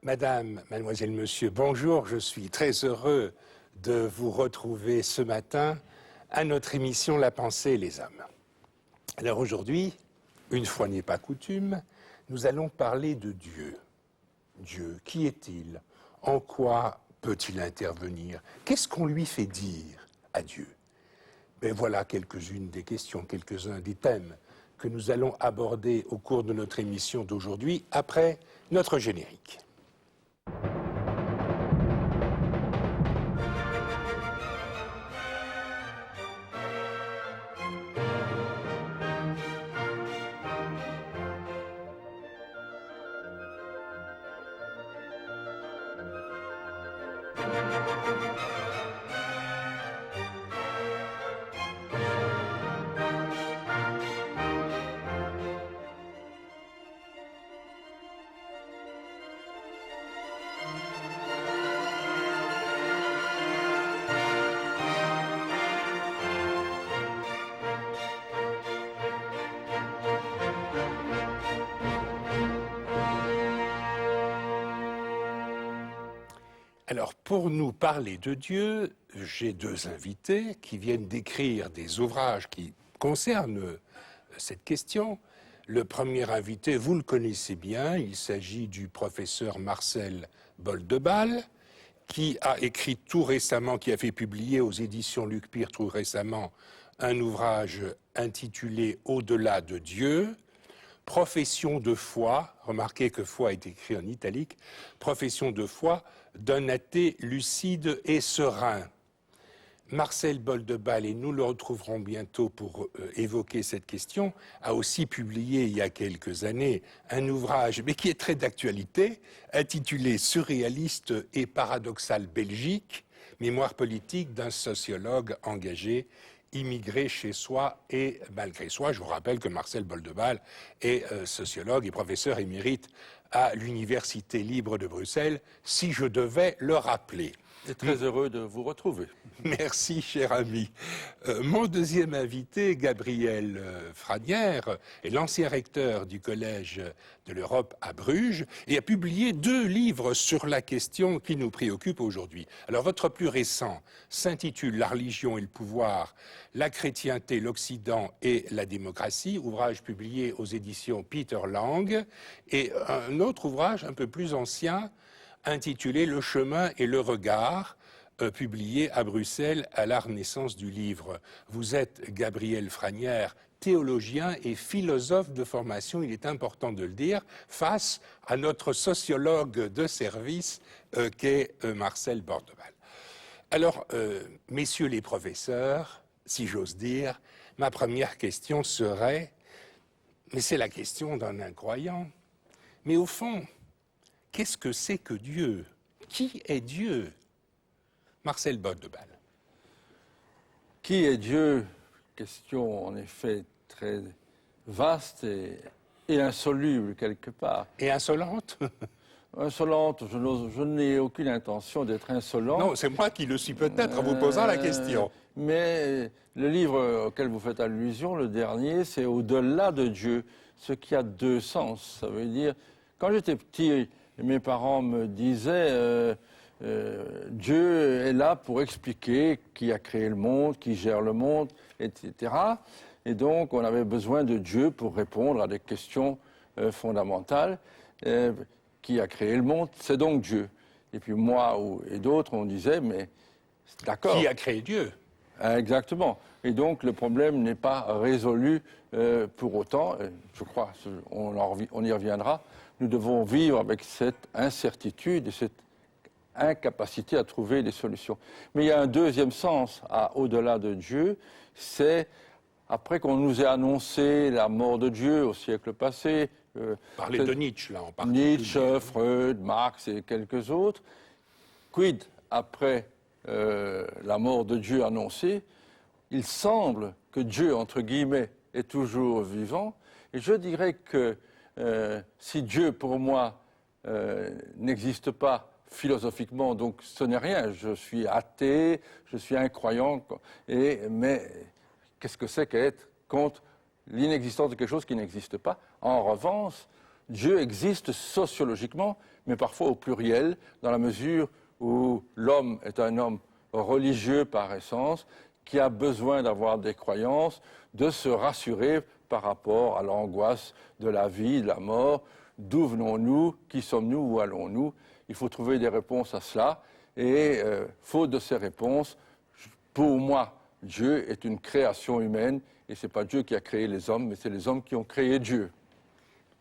Madame, mademoiselle, monsieur, bonjour. Je suis très heureux de vous retrouver ce matin à notre émission La pensée et les hommes. Alors aujourd'hui, une fois n'est pas coutume, nous allons parler de Dieu. Dieu, qui est-il? En quoi peut-il intervenir? Qu'est-ce qu'on lui fait dire à Dieu? Ben voilà quelques-unes des questions, quelques-uns des thèmes que nous allons aborder au cours de notre émission d'aujourd'hui après notre générique. Alors, pour nous parler de Dieu, j'ai deux invités qui viennent d'écrire des ouvrages qui concernent cette question. Le premier invité, vous le connaissez bien, il s'agit du professeur Marcel Boldebal, qui a écrit tout récemment, qui a fait publier aux éditions Luc Pire tout récemment un ouvrage intitulé « Au-delà de Dieu ». Profession de foi, remarquez que foi est écrit en italique, profession de foi d'un athée lucide et serein. Marcel Boldebal, et nous le retrouverons bientôt pour évoquer cette question, a aussi publié il y a quelques années un ouvrage, mais qui est très d'actualité, intitulé « Surréaliste et paradoxale Belgique, mémoire politique d'un sociologue engagé, immigré chez soi et malgré soi ». Je vous rappelle que Marcel Boldebal est sociologue et professeur émérite à l'Université libre de Bruxelles, si je devais le rappeler. Je suis très heureux de vous retrouver. Merci, cher ami. Mon deuxième invité, Gabriel Franière, est l'ancien recteur du Collège de l'Europe à Bruges et a publié 2 livres sur la question qui nous préoccupe aujourd'hui. Alors, votre plus récent s'intitule « La religion et le pouvoir, la chrétienté, l'Occident et la démocratie », ouvrage publié aux éditions Peter Lang, et un autre ouvrage un peu plus ancien, intitulé « Le chemin et le regard », publié à Bruxelles à la Renaissance du livre. Vous êtes, Gabriel Franière, théologien et philosophe de formation, il est important de le dire, face à notre sociologue de service qu'est Marcel Boldebal. Alors, messieurs les professeurs, si j'ose dire, ma première question serait, mais c'est la question d'un incroyant, mais au fond, qu'est-ce que c'est que Dieu? Qui est Dieu? Marcel Boldebal. Qui est Dieu? Question en effet très vaste et insoluble quelque part. Et insolente? Insolente, je n'ai aucune intention d'être insolent. Non, c'est moi qui le suis peut-être en vous posant la question. Mais le livre auquel vous faites allusion, le dernier, c'est Au-delà de Dieu, ce qui a 2 sens. Ça veut dire, quand j'étais petit, mes parents me disaient Dieu est là pour expliquer qui a créé le monde, qui gère le monde, etc. Et donc, on avait besoin de Dieu pour répondre à des questions fondamentales. Qui a créé le monde? C'est donc Dieu. Et puis moi et d'autres, on disait, mais d'accord. Qui a créé Dieu? Exactement. Et donc, le problème n'est pas résolu pour autant. Je crois, on y reviendra. Nous devons vivre avec cette incertitude et cette incapacité à trouver des solutions. Mais il y a un deuxième sens à Au-delà de Dieu, c'est après qu'on nous ait annoncé la mort de Dieu au siècle passé. Parlez de Nietzsche, là, en particulier. Nietzsche, Freud, Marx et quelques autres. Quid après la mort de Dieu annoncée? Il semble que Dieu, entre guillemets, est toujours vivant. Et je dirais que si Dieu, pour moi, n'existe pas philosophiquement, donc ce n'est rien. Je suis athée, je suis incroyant, mais qu'est-ce que c'est qu'être contre l'inexistence de quelque chose qui n'existe pas? En revanche, Dieu existe sociologiquement, mais parfois au pluriel, dans la mesure où l'homme est un homme religieux par essence, qui a besoin d'avoir des croyances, de se rassurer par rapport à l'angoisse de la vie, de la mort. D'où venons-nous? Qui sommes-nous? Où allons-nous? Il faut trouver des réponses à cela. Et faute de ces réponses, pour moi, Dieu est une création humaine. Et ce n'est pas Dieu qui a créé les hommes, mais c'est les hommes qui ont créé Dieu.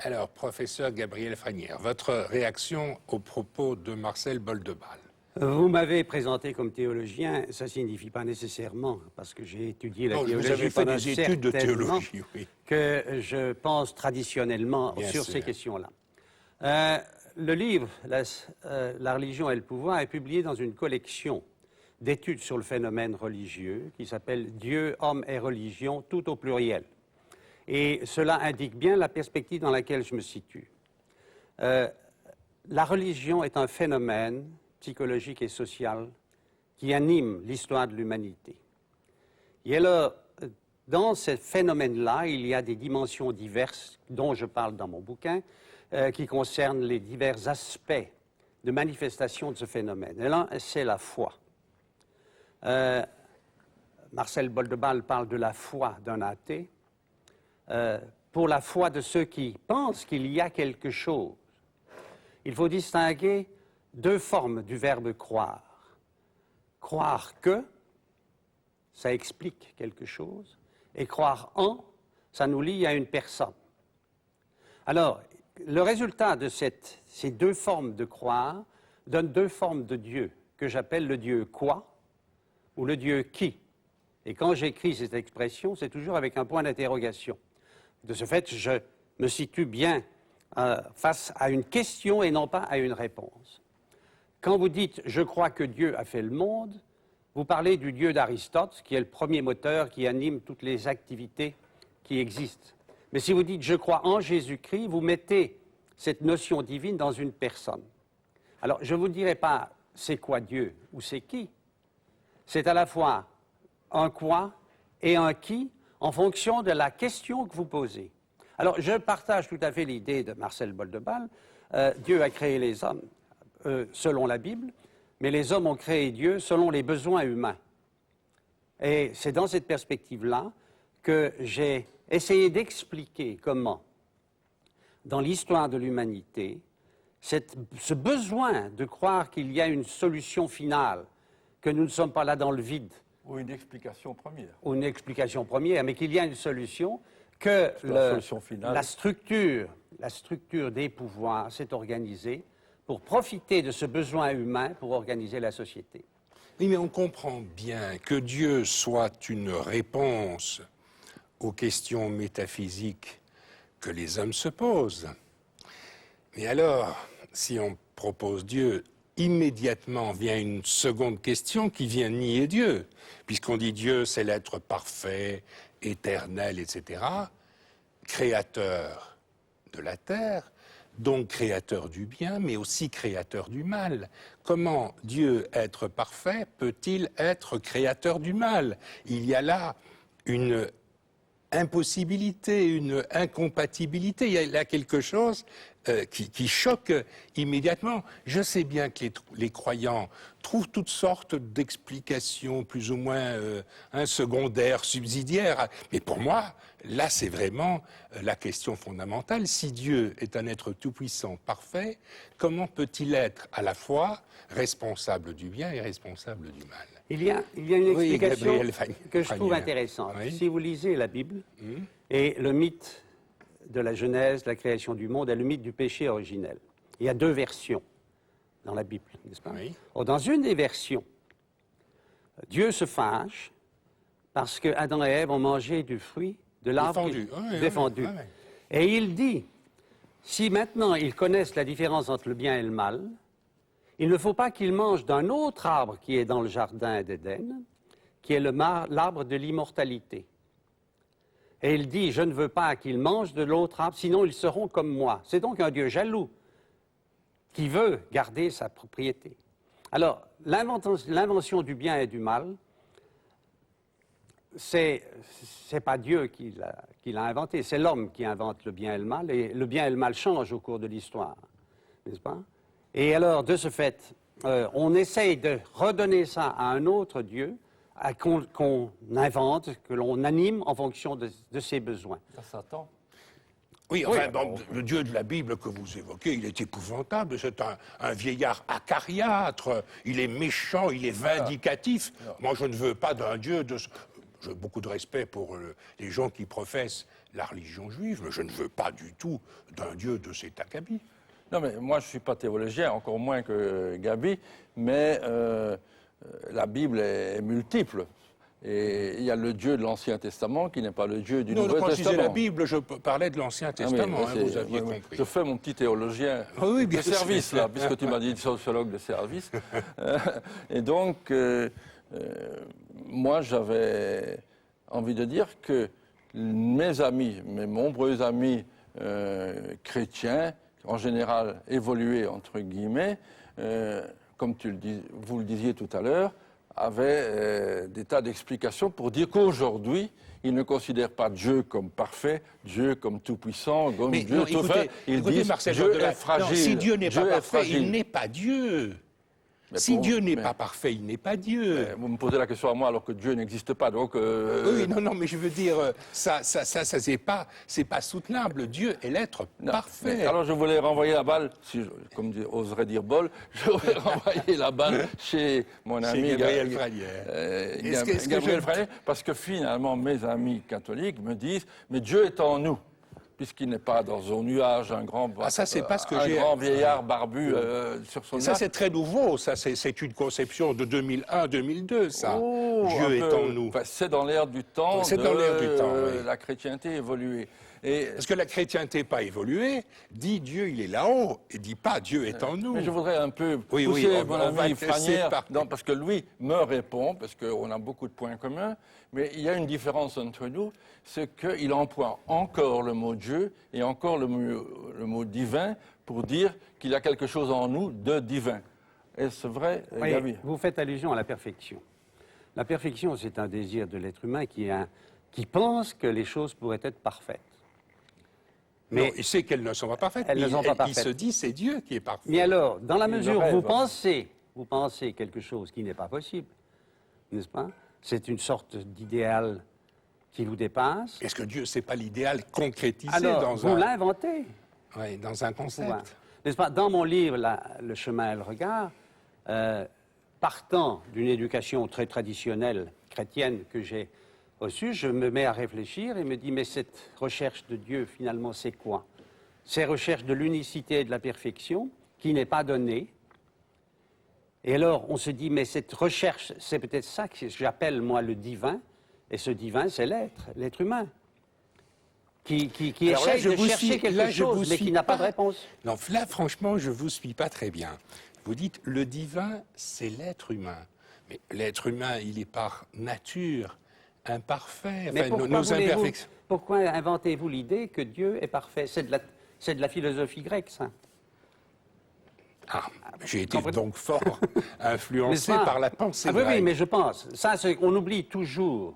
Alors, professeur Gabriel Franière, votre réaction aux propos de Marcel Boldebal? Vous m'avez présenté comme théologien, ça ne signifie pas nécessairement, parce que j'ai étudié la théologie vous avez fait pendant des études de certainement, théologie, oui. que je pense traditionnellement Bien sur sûr. ces questions-là. Le livre La religion et le pouvoir est publié dans une collection d'études sur le phénomène religieux qui s'appelle Dieu, homme et religion, tout au pluriel. Et cela indique bien la perspective dans laquelle je me situe. La religion est un phénomène psychologique et social qui anime l'histoire de l'humanité. Et alors, dans ce phénomène-là, il y a des dimensions diverses dont je parle dans mon bouquin, qui concernent les divers aspects de manifestation de ce phénomène. Et là, c'est la foi. Marcel Boldebal parle de la foi d'un athée. Pour la foi de ceux qui pensent qu'il y a quelque chose, il faut distinguer deux formes du verbe croire. Croire que, ça explique quelque chose, et croire en, ça nous lie à une personne. Alors, le résultat de ces deux formes de croire donne deux formes de Dieu, que j'appelle le Dieu quoi ou le Dieu qui. Et quand j'écris cette expression, c'est toujours avec un point d'interrogation. De ce fait, je me situe bien face à une question et non pas à une réponse. Quand vous dites « je crois que Dieu a fait le monde », vous parlez du Dieu d'Aristote, qui est le premier moteur qui anime toutes les activités qui existent. Mais si vous dites « je crois en Jésus-Christ », vous mettez cette notion divine dans une personne. Alors, je ne vous dirai pas « c'est quoi Dieu » ou « c'est qui ». C'est à la fois un quoi et un qui en fonction de la question que vous posez. Alors, je partage tout à fait l'idée de Marcel Boldebal. Dieu a créé les hommes selon la Bible, mais les hommes ont créé Dieu selon les besoins humains. Et c'est dans cette perspective-là que j'ai essayé d'expliquer comment, dans l'histoire de l'humanité, ce besoin de croire qu'il y a une solution finale, que nous ne sommes pas là dans le vide. Ou une explication première. Ou une explication première, mais qu'il y a une solution, que solution finale. la structure des pouvoirs s'est organisée pour profiter de ce besoin humain pour organiser la société. Oui, mais on comprend bien que Dieu soit une réponse aux questions métaphysiques que les hommes se posent. Mais alors, si on propose Dieu, immédiatement vient une seconde question qui vient nier Dieu. Puisqu'on dit Dieu, c'est l'être parfait, éternel, etc., créateur de la terre, donc créateur du bien, mais aussi créateur du mal. Comment Dieu, être parfait, peut-il être créateur du mal? Il y a là une impossibilité, une incompatibilité. Il y a là quelque chose qui choque immédiatement. Je sais bien que les croyants trouvent toutes sortes d'explications plus ou moins secondaires, subsidiaires. Mais pour moi, là, c'est vraiment la question fondamentale. Si Dieu est un être tout-puissant, parfait, comment peut-il être à la fois responsable du bien et responsable du mal? Il y a une explication que je trouve intéressante. Oui. Si vous lisez la Bible et le mythe de la Genèse, de la création du monde, et le mythe du péché originel, il y a deux versions dans la Bible, n'est-ce pas? Oui. Or, dans une des versions, Dieu se fâche parce que Adam et Ève ont mangé du fruit de l'arbre défendu. Et il dit, si maintenant ils connaissent la différence entre le bien et le mal, il ne faut pas qu'ils mangent d'un autre arbre qui est dans le jardin d'Éden, qui est l'arbre de l'immortalité. Et il dit, je ne veux pas qu'ils mangent de l'autre arbre, sinon ils seront comme moi. C'est donc un Dieu jaloux qui veut garder sa propriété. Alors, l'invention du bien et du mal, c'est pas Dieu qui l'a inventé, c'est l'homme qui invente le bien et le mal le bien et le mal changent au cours de l'histoire, n'est-ce pas? Et alors, de ce fait, on essaye de redonner ça à un autre Dieu qu'on invente, que l'on anime en fonction de ses besoins. Ça s'attend. Oui, enfin, bon, le Dieu de la Bible que vous évoquez, il est épouvantable. C'est un vieillard acariâtre, il est méchant, il est vindicatif. Moi, je ne veux pas d'un Dieu de... J'ai beaucoup de respect pour les gens qui professent la religion juive, mais je ne veux pas du tout d'un Dieu de cet acabit. Non, mais moi, je ne suis pas théologien, encore moins que Gabi, mais la Bible est multiple. Et il y a le Dieu de l'Ancien Testament qui n'est pas le Dieu du Nouveau Testament. Quand je disais la Bible, je parlais de l'Ancien Testament, vous aviez compris. Je fais mon petit théologien de service, là, puisque tu m'as dit sociologue de service. Et donc, moi, j'avais envie de dire que mes amis, mes nombreux amis chrétiens, en général évolués, entre guillemets, comme vous le disiez tout à l'heure, avaient des tas d'explications pour dire qu'aujourd'hui, ils ne considèrent pas Dieu comme parfait, Dieu comme tout-puissant, comme Dieu tout fait. Ils disent Marcel Dieu est fragile. Non, si Dieu n'est pas parfait, il n'est pas Dieu. Si Dieu n'est pas parfait, il n'est pas Dieu. Vous me posez la question à moi alors que Dieu n'existe pas, donc... Oui, non, mais je veux dire, ça c'est pas soutenable. Dieu est l'être parfait. Alors je voulais renvoyer la balle, comme oserait dire Boll, je voulais renvoyer la balle chez mon ami Gabriel Franière. Gabriel Franière, parce que finalement mes amis catholiques me disent, mais Dieu est en nous. Puisqu'il n'est pas dans un nuage, un grand vieillard barbu sur son Ça, arc. c'est très nouveau. Ça, c'est une conception de 2001-2002, ça. Dieu est en nous. Enfin, c'est dans l'air du temps. C'est dans l'air du temps, oui. La chrétienté évoluée. Parce que la chrétienté n'a pas évolué, dit Dieu, il est là-haut, et dit pas Dieu est en nous. Mais je voudrais un peu pousser mon ami Franière, parce que lui me répond, parce qu'on a beaucoup de points communs, mais il y a une différence entre nous, c'est qu'il emploie encore le mot Dieu et encore le mot divin pour dire qu'il y a quelque chose en nous de divin. Est-ce vrai, Gabi? Vous faites allusion à la perfection. La perfection, c'est un désir de l'être humain qui pense que les choses pourraient être parfaites. Mais non, il sait qu'elles ne sont pas parfaites. Elles ne sont pas parfaites. Il se dit, c'est Dieu qui est parfait. Mais alors, dans la mesure où vous pensez quelque chose qui n'est pas possible, n'est-ce pas? C'est une sorte d'idéal qui vous dépasse. Est-ce que Dieu, c'est pas l'idéal concrétisé alors, vous l'inventez. Oui, dans un concept. N'est-ce pas? Dans mon livre, Le chemin et le regard, partant d'une éducation très traditionnelle chrétienne que j'ai reçue, je me mets à réfléchir et me dis, mais cette recherche de Dieu, finalement, c'est quoi? C'est recherche de l'unicité et de la perfection qui n'est pas donnée. Et alors, on se dit, mais cette recherche, c'est peut-être ça que j'appelle, moi, le divin. Et ce divin, c'est l'être humain, qui essaye de chercher quelque chose, mais qui n'a pas de réponse. Non, là, franchement, je ne vous suis pas très bien. Vous dites, le divin, c'est l'être humain. Mais l'être humain, il est par nature imparfait. Mais pourquoi inventez-vous l'idée que Dieu est parfait? C'est de la philosophie grecque, ça. Ah, j'ai été donc fort influencé par la pensée grecque. Oui, mais je pense. Ça, on oublie toujours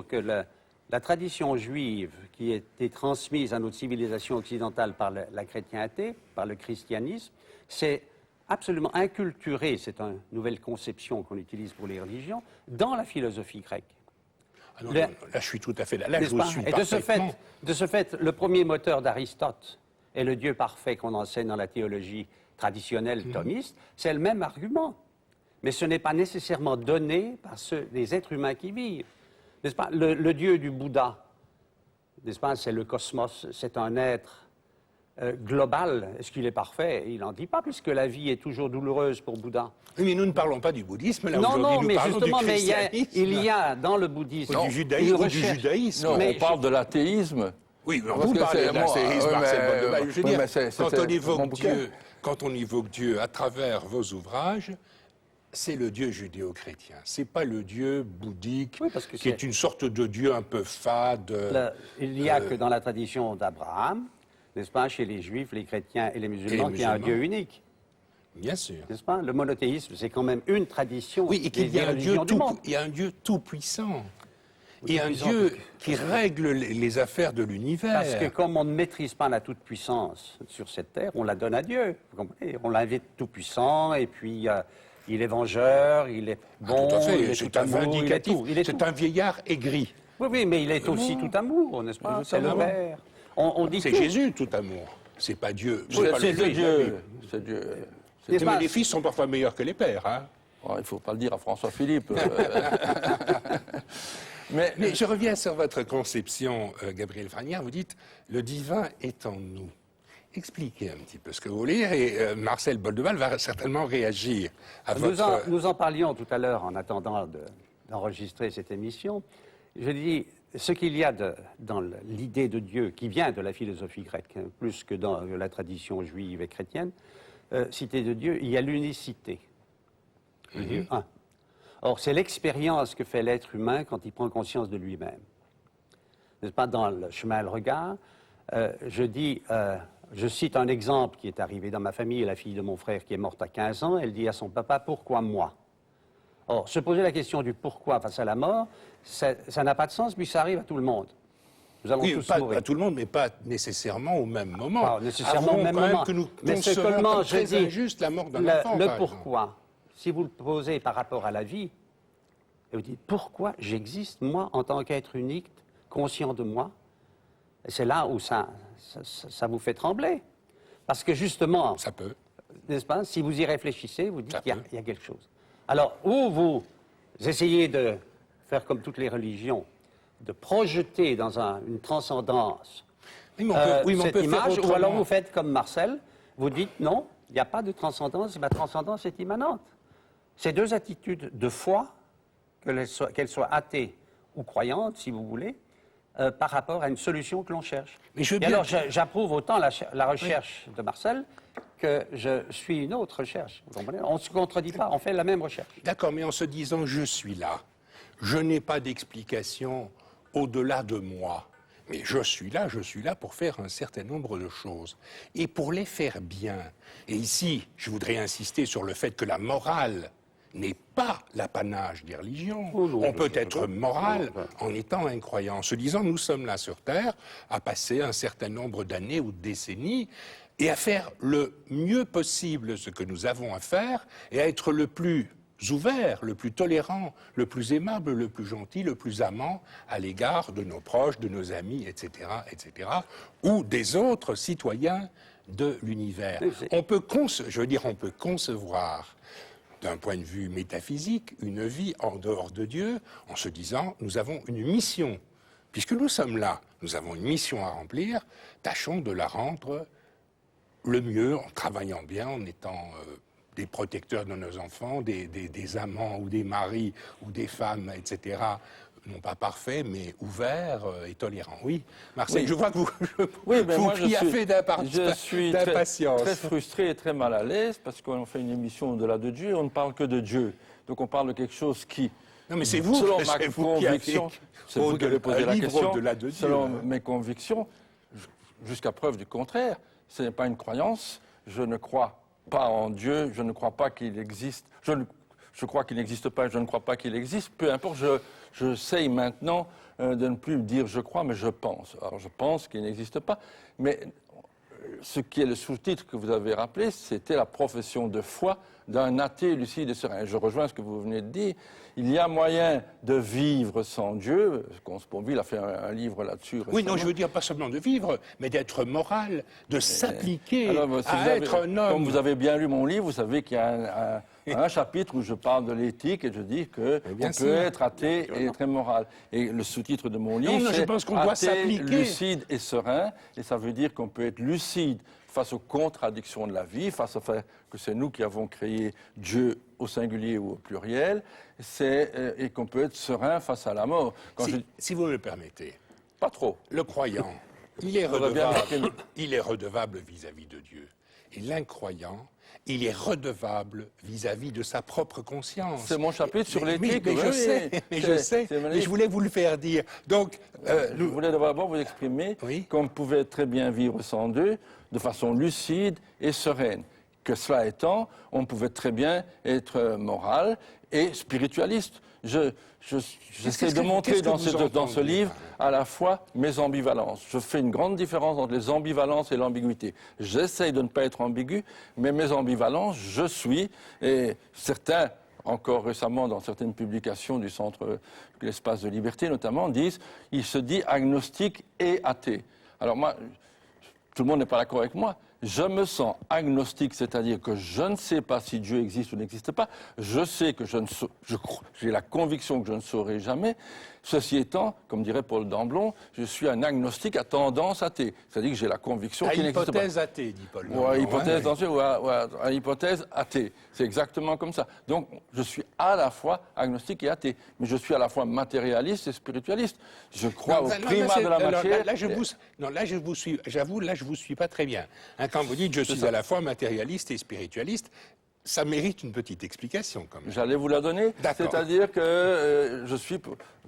que la tradition juive qui a été transmise à notre civilisation occidentale par la chrétienté, par le christianisme, c'est absolument inculturé, c'est une nouvelle conception qu'on utilise pour les religions, dans la philosophie grecque. Ah non, là, je suis tout à fait là. Là, je vous suis et parfaitement. de ce fait, le premier moteur d'Aristote est le Dieu parfait qu'on enseigne dans la théologie traditionnelle thomiste, c'est le même argument. Mais ce n'est pas nécessairement donné par les êtres humains qui vivent. N'est-ce pas? Le Dieu du Bouddha, n'est-ce pas? C'est le cosmos, c'est un être global. Est-ce qu'il est parfait? Il n'en dit pas, puisque la vie est toujours douloureuse pour Bouddha. Oui, mais nous ne parlons pas du bouddhisme, là, non, aujourd'hui, nous parlons du mais christianisme. il y a dans le bouddhisme... Ou du judaïsme. Non, on parle de l'athéisme. Oui, vous parlez de l'athéisme, Marcel Boldebal. Quand on évoque Dieu à travers vos ouvrages, c'est le Dieu judéo-chrétien. C'est pas le Dieu bouddhique, qui est une sorte de Dieu un peu fade. Il n'y a que dans la tradition d'Abraham, n'est-ce pas, chez les Juifs, les chrétiens et les musulmans, qu'il y a un Dieu unique. Bien sûr. N'est-ce pas? Le monothéisme, c'est quand même une tradition. Oui, et qu'il y a un Dieu tout-puissant. et un Dieu qui règle les affaires de l'univers. Parce que comme on ne maîtrise pas la toute-puissance sur cette terre, on la donne à Dieu. Vous comprenez? On l'invite tout-puissant, et puis il est vengeur, il est bon, tout à fait, il est c'est tout un amour, vindicatif. il est C'est tout. un vieillard aigri. Oui, oui, mais il est aussi tout amour, n'est-ce pas? C'est le Père. On dit C'est tout. Jésus, tout amour. C'est pas Dieu. Oui, pas c'est le Christ. Dieu. C'est Dieu. N'est-ce Mais pas? les fils sont parfois meilleurs que les pères. Hein. Oh, il ne faut pas le dire à François Philippe. Mais Mais je reviens sur votre conception, Gabriel Fragnard. Vous dites le divin est en nous. Expliquez un petit peu ce que vous voulez, et Marcel Boldeval va certainement réagir à votre... Nous en parlions tout à l'heure en attendant d'enregistrer cette émission. Je dis, ce qu'il y a dans l'idée de Dieu, qui vient de la philosophie grecque, hein, plus que dans la tradition juive et chrétienne, cité de Dieu, il y a l'unicité. Le Dieu un. Or, c'est l'expérience que fait l'être humain quand il prend conscience de lui-même. N'est-ce pas, dans le chemin le regard, je cite un exemple qui est arrivé dans ma famille, la fille de mon frère qui est morte à 15 ans, elle dit à son papa, pourquoi moi? Or, se poser la question du pourquoi face à la mort, ça n'a pas de sens, puis ça arrive à tout le monde. Nous allons Oui, tous pas mourir. à tout le monde, mais pas nécessairement au même moment. Pas nécessairement Avouons au même quand même moment. que nous Mais concevons seulement, comme je très dis, injuste la mort d'un enfant, le par pourquoi, si vous le posez par rapport à la vie, et vous dites pourquoi j'existe, moi, en tant qu'être unique, conscient de moi, et c'est là où ça vous fait trembler. Parce que justement, Ça peut. n'est-ce pas, si vous y réfléchissez, vous dites Ça qu'il peut. y a quelque chose. Alors, ou vous essayez de faire comme toutes les religions, de projeter dans une transcendance Oui, mais on peut cette faire image, ou autrement. alors vous faites comme Marcel, vous dites non, il n'y a pas de transcendance, ma transcendance est immanente. Ces deux attitudes de foi, qu'elles soient athées ou croyantes, si vous voulez, par rapport à une solution que l'on cherche. Mais je veux Et bien- alors, j'approuve autant la recherche de Marcel que je suis une autre recherche. Vous comprenez? On ne se contredit pas, on fait la même recherche. D'accord, mais en se disant je suis là, je n'ai pas d'explication au-delà de moi. Mais je suis là pour faire un certain nombre de choses. Et pour les faire bien, et ici, je voudrais insister sur le fait que la morale n'est pas l'apanage des religions. Oh non, On peut je- être moral en étant incroyant, en se disant nous sommes là sur Terre à passer un certain nombre d'années ou de décennies et à faire le mieux possible ce que nous avons à faire et à être le plus ouvert, le plus tolérant, le plus aimable, le plus gentil, le plus amant à l'égard de nos proches, de nos amis, etc., ou des autres citoyens de l'univers. On peut concevoir d'un point de vue métaphysique, une vie en dehors de Dieu, en se disant, nous avons une mission. Puisque nous sommes là, nous avons une mission à remplir, tâchons de la rendre le mieux, en travaillant bien, en étant des protecteurs de nos enfants, des amants ou des maris ou des femmes, etc., non pas parfaits, mais ouverts et tolérants. Oui, Marcel, Oui. je vois que vous oui, mais vous moi, piaffez je suis d'impatience. très frustré et très mal à l'aise parce qu'on fait une émission au-delà de Dieu et on ne parle que de Dieu. Donc on parle de quelque chose qui, Non, mais c'est vous, selon ma c'est vous qui conviction, avez c'est vous qui avez posé la livre question, au-delà de Dieu. selon mes convictions, jusqu'à preuve du contraire, ce n'est pas une croyance, je ne crois pas en Dieu, je ne crois pas qu'il existe, je crois qu'il n'existe pas, je ne crois pas qu'il existe, peu importe, j'essaye maintenant de ne plus dire je crois, mais je pense. Alors je pense qu'il n'existe pas, mais ce qui est le sous-titre que vous avez rappelé, c'était la profession de foi d'un athée lucide et serein. Je rejoins ce que vous venez de dire. Il y a moyen de vivre sans Dieu. Consponville a fait un livre là-dessus. Oui, non, récemment. je veux dire pas seulement de vivre, mais d'être moral, de s'appliquer Alors, si à vous avez- être un homme. Comme vous avez bien lu mon livre, vous savez qu'il y a un chapitre où je parle de l'éthique et je dis qu'on bien sûr. peut être athée et très moral. Et le sous-titre de mon livre, non, je c'est pense qu'on doit athée, s'appliquer. lucide et serein. Et ça veut dire qu'on peut être lucide face aux contradictions de la vie, face au fait que c'est nous qui avons créé Dieu au singulier ou au pluriel, et qu'on peut être serein face à la mort. Si vous me le permettez, Pas trop. le croyant, il est Faudrait bien redevable vis-à-vis de Dieu. Et l'incroyant, il est redevable vis-à-vis de sa propre conscience. C'est mon chapitre sur l'éthique. Mais oui, je sais, mais je sais. c'est Mais je voulais vous le faire dire. Donc, Je voulais d'abord vous exprimer Oui. qu'on pouvait très bien vivre sans Dieu de façon lucide et sereine. que cela étant, on pouvait très bien être moral et spiritualiste. J'essaie de montrer dans ce livre à la fois mes ambivalences. Je fais une grande différence entre les ambivalences et l'ambiguïté. J'essaie de ne pas être ambigu, mais mes ambivalences, je suis, et certains, encore récemment dans certaines publications du Centre L'Espace de Liberté notamment, disent, il se dit agnostique et athée. Alors moi, tout le monde n'est pas d'accord avec moi. Je me sens agnostique, c'est-à-dire que je ne sais pas si Dieu existe ou n'existe pas. Je sais que j'ai la conviction que je ne saurai jamais. Ceci étant, comme dirait Paul Damblon, je suis un agnostique à tendance athée. C'est-à-dire que j'ai la conviction qu'il n'existe pas. À hypothèse athée, dit Paul Damblon. Ou à hypothèse, à hypothèse athée. C'est exactement comme ça. Donc, je suis à la fois agnostique et athée. Mais je suis à la fois matérialiste et spiritualiste. Je crois au primat de la matière. Là, je vous suis, j'avoue, là, je vous suis pas très bien. Hein, quand vous dites je suis à la fois matérialiste et spiritualiste, ça mérite une petite explication quand même. J'allais vous la donner. C'est-à-dire que je suis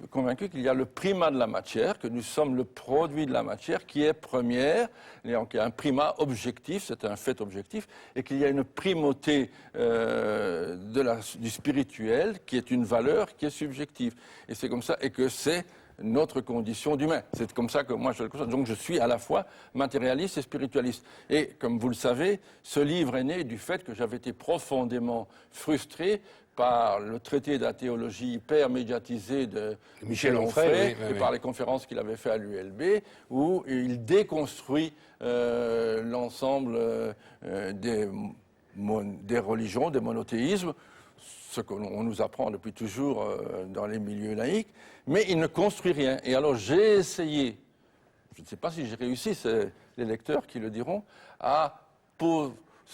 convaincu qu'il y a le primat de la matière, que nous sommes le produit de la matière qui est première, et donc il y a un primat objectif, c'est un fait objectif, et qu'il y a une primauté du spirituel qui est une valeur qui est subjective. Et c'est comme ça, et que c'est notre condition d'humain. C'est comme ça que moi je le conçois. Donc je suis à la fois matérialiste et spiritualiste. Et comme vous le savez, ce livre est né du fait que j'avais été profondément frustré par le traité de la théologie hyper médiatisé de Michel Onfray et par les conférences qu'il avait fait à l'ULB, où il déconstruit l'ensemble des religions, des monothéismes, ce qu'on nous apprend depuis toujours dans les milieux laïcs, mais il ne construit rien. Et alors j'ai essayé, je ne sais pas si j'ai réussi, c'est les lecteurs qui le diront, à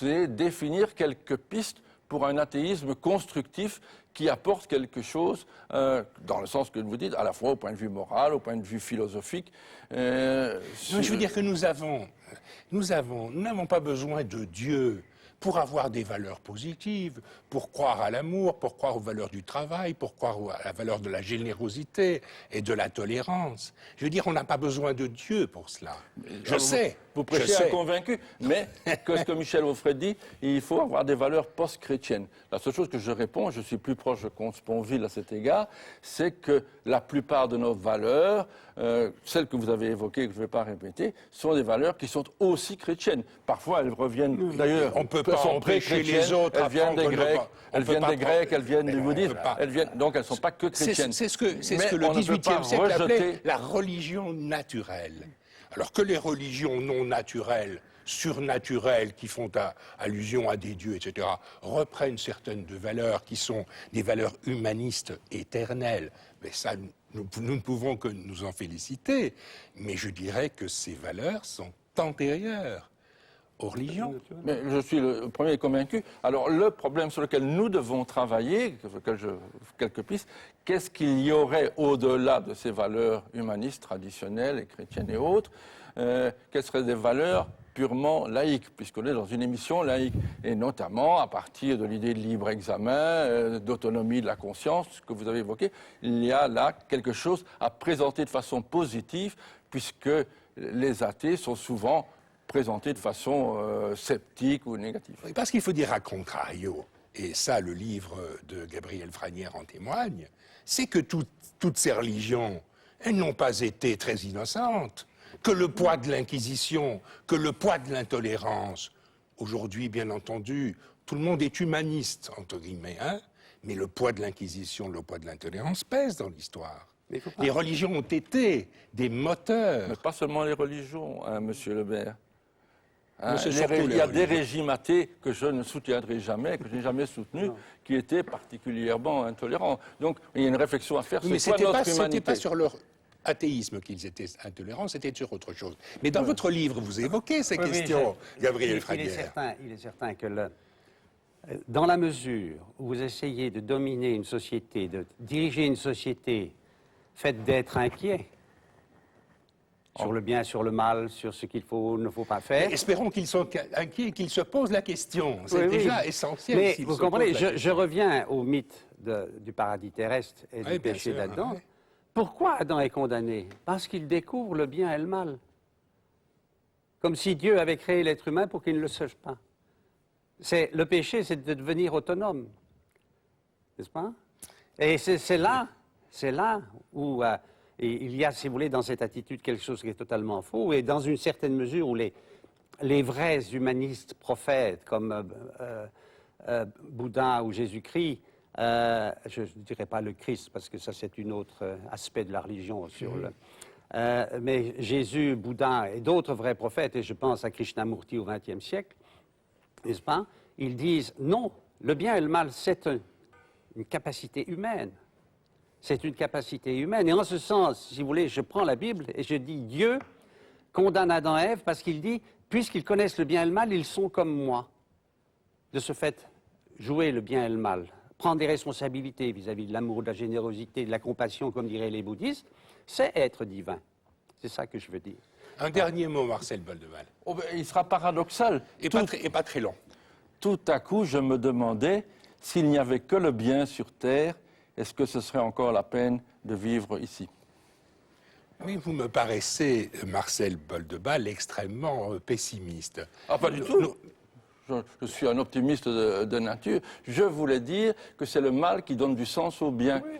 définir quelques pistes pour un athéisme constructif qui apporte quelque chose, dans le sens que vous dites, à la fois au point de vue moral, au point de vue philosophique. Je veux dire que nous n'avons pas besoin de Dieu pour avoir des valeurs positives, pour croire à l'amour, pour croire aux valeurs du travail, pour croire à la valeur de la générosité et de la tolérance. Je veux dire, on n'a pas besoin de Dieu pour cela. Je sais. Vous prêchez un convaincu, mais que ce que Michel Onfray dit, il faut avoir des valeurs post-chrétiennes. La seule chose que je réponds, je suis plus proche de Comte-Sponville à cet égard, c'est que la plupart de nos valeurs, celles que vous avez évoquées, que je ne vais pas répéter, sont des valeurs qui sont aussi chrétiennes. Parfois, elles reviennent, d'ailleurs, on peut pas empêcher les autres. Elles viennent des Grecs, elles viennent du bouddhisme, donc elles ne sont pas que chrétiennes. C'est ce que le XVIIIe siècle appelait la religion naturelle. Alors que les religions non naturelles, surnaturelles, qui font allusion à des dieux, etc., reprennent certaines de valeurs qui sont des valeurs humanistes éternelles, mais ça, nous ne pouvons que nous en féliciter. Mais je dirais que ces valeurs sont antérieures aux religions. Mais je suis le premier convaincu. Alors, le problème sur lequel nous devons travailler, quelques pistes, qu'est-ce qu'il y aurait au-delà de ces valeurs humanistes traditionnelles et chrétiennes et autres, quelles seraient des valeurs purement laïques, puisqu'on est dans une émission laïque, et notamment à partir de l'idée de libre examen, d'autonomie de la conscience, ce que vous avez évoqué, il y a là quelque chose à présenter de façon positive, puisque les athées sont souvent présentés de façon sceptique ou négative. Oui, parce qu'il faut dire à contrario, et ça le livre de Gabriel Franière en témoigne, c'est que toutes ces religions, elles n'ont pas été très innocentes, que le poids de l'Inquisition, que le poids de l'intolérance, aujourd'hui bien entendu, tout le monde est humaniste, entre guillemets, hein, mais le poids de l'Inquisition, le poids de l'intolérance pèse dans l'histoire. Les religions ont été des moteurs. Mais pas seulement les religions, hein, Monsieur Lebert. Hein, il y a des régimes athées que je ne soutiendrai jamais, que je n'ai jamais soutenus, qui étaient particulièrement intolérants. Donc, il y a une réflexion à faire. Oui, mais ce n'était pas sur leur athéisme qu'ils étaient intolérants, c'était sur autre chose. Mais dans votre livre, vous évoquez ces questions, Gabriel Franière. Il est certain que dans la mesure où vous essayez de dominer une société, de diriger une société faite d'être inquiet, sur le bien, sur le mal, sur ce qu'il faut, ne faut pas faire. Mais espérons qu'ils sont inquiets et qu'ils se posent la question. C'est déjà essentiel. Mais vous comprenez, je reviens au mythe du paradis terrestre et du péché d'Adam. Oui. Pourquoi Adam est condamné? Parce qu'il découvre le bien et le mal. Comme si Dieu avait créé l'être humain pour qu'il ne le sache pas. Le péché, c'est de devenir autonome, n'est-ce pas? Et c'est là où il y a, si vous voulez, dans cette attitude quelque chose qui est totalement faux, et dans une certaine mesure où les vrais humanistes prophètes comme Bouddha ou Jésus-Christ, je ne dirais pas le Christ parce que ça c'est un autre aspect de la religion mais Jésus, Bouddha et d'autres vrais prophètes, et je pense à Krishnamurti au XXe siècle, n'est-ce pas? Ils disent non, le bien et le mal c'est une capacité humaine. C'est une capacité humaine. Et en ce sens, si vous voulez, je prends la Bible et je dis Dieu condamne Adam et Ève parce qu'il dit puisqu'ils connaissent le bien et le mal, ils sont comme moi. De ce fait, jouer le bien et le mal, prendre des responsabilités vis-à-vis de l'amour, de la générosité, de la compassion, comme diraient les bouddhistes, c'est être divin. C'est ça que je veux dire. Un dernier mot, Marcel Boldeval. Oh ben, il sera paradoxal. Et pas très long. Tout à coup, je me demandais s'il n'y avait que le bien sur Terre, est-ce que ce serait encore la peine de vivre ici? Oui, vous me paraissez, Marcel Boldeval, extrêmement pessimiste. Ah, pas du tout. Je suis un optimiste de nature. Je voulais dire que c'est le mal qui donne du sens au bien. Oui.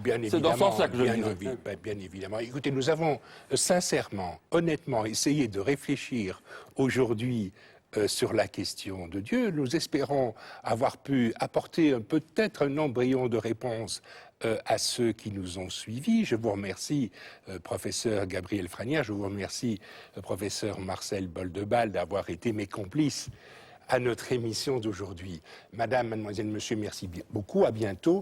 Bien évidemment. C'est dans ce sens-là que je dis. Bien évidemment. Écoutez, nous avons sincèrement, honnêtement essayé de réfléchir aujourd'hui sur la question de Dieu. Nous espérons avoir pu apporter peut-être un embryon de réponse à ceux qui nous ont suivis. Je vous remercie, professeur Gabriel Franière, je vous remercie, professeur Marcel Boldeval, d'avoir été mes complices à notre émission d'aujourd'hui. Madame, mademoiselle, monsieur, merci beaucoup, à bientôt.